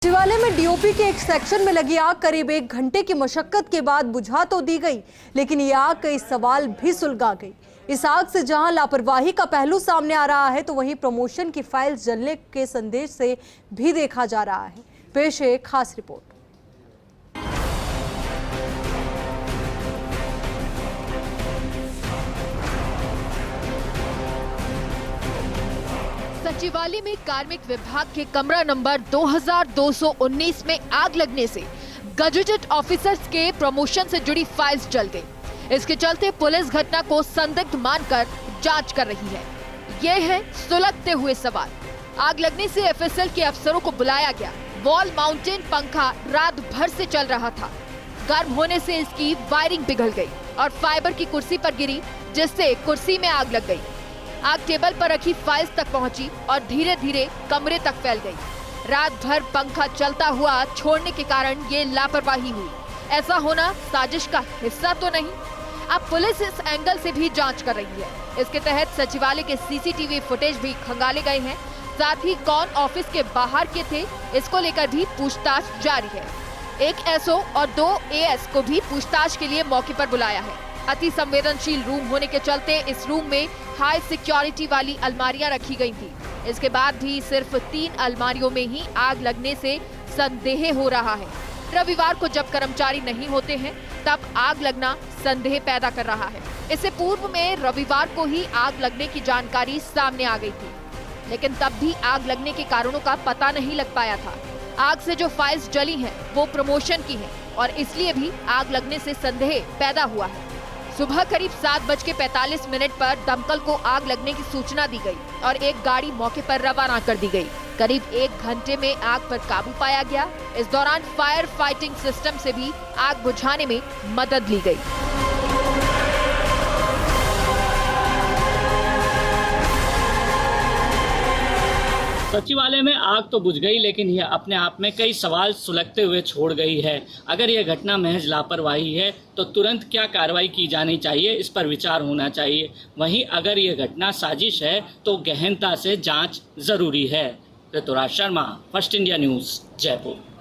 सचिवालय में डीओपी के एक सेक्शन में लगी आग करीब 1 घंटे की मशक्कत के बाद बुझा तो दी गई, लेकिन ये आग कई सवाल भी सुलगा गई। इस आग से जहां लापरवाही का पहलू सामने आ रहा है, तो वहीं प्रमोशन की फाइल जलने के संदेश से भी देखा जा रहा है। पेश है खास रिपोर्ट। सचिवालय में कार्मिक विभाग के कमरा नंबर 2219 में आग लगने से गजेटेड ऑफिसर्स के प्रमोशन से जुड़ी फाइल्स जल गई। इसके चलते पुलिस घटना को संदिग्ध मानकर जांच कर रही है। ये है सुलगते हुए सवाल। आग लगने से एफएसएल के अफसरों को बुलाया गया। वॉल माउंटेन पंखा रात भर से चल रहा था। गर्म होने से इसकी वायरिंग पिघल गई और फाइबर की कुर्सी पर गिरी, जिससे कुर्सी में आग लग गई। आग टेबल पर रखी फाइल्स तक पहुंची और धीरे धीरे कमरे तक फैल गई। रात भर पंखा चलता हुआ छोड़ने के कारण ये लापरवाही हुई। ऐसा होना साजिश का हिस्सा तो नहीं? अब पुलिस इस एंगल से भी जांच कर रही है। इसके तहत सचिवालय के सीसीटीवी फुटेज भी खंगाले गए हैं। साथ ही कौन ऑफिस के बाहर के थे, इसको लेकर भी पूछताछ जारी है। एक एसओ और 2 एएस को भी पूछताछ के लिए मौके पर बुलाया है। अति संवेदनशील रूम होने के चलते इस रूम में हाई सिक्योरिटी वाली अलमारियां रखी गई थी। इसके बाद भी सिर्फ 3 अलमारियों में ही आग लगने से संदेह हो रहा है। रविवार को जब कर्मचारी नहीं होते हैं, तब आग लगना संदेह पैदा कर रहा है। इससे पूर्व में रविवार को ही आग लगने की जानकारी सामने आ गई थी, लेकिन तब भी आग लगने के कारणों का पता नहीं लग पाया था। आग से जो फाइल्स जली हैं, वो प्रमोशन की हैं और इसलिए भी आग लगने से संदेह पैदा हुआ है। सुबह करीब 7:45 पर दमकल को आग लगने की सूचना दी गई और एक गाड़ी मौके पर रवाना कर दी गई। करीब 1 घंटे में आग पर काबू पाया गया। इस दौरान फायर फाइटिंग सिस्टम से भी आग बुझाने में मदद ली गई। सचिवालय में आग तो बुझ गई, लेकिन यह अपने आप में कई सवाल सुलगते हुए छोड़ गई है। अगर यह घटना महज लापरवाही है तो तुरंत क्या कार्रवाई की जानी चाहिए, इस पर विचार होना चाहिए। वहीं अगर यह घटना साजिश है तो गहनता से जांच जरूरी है। Rituraj Sharma, First India News, Jaipur.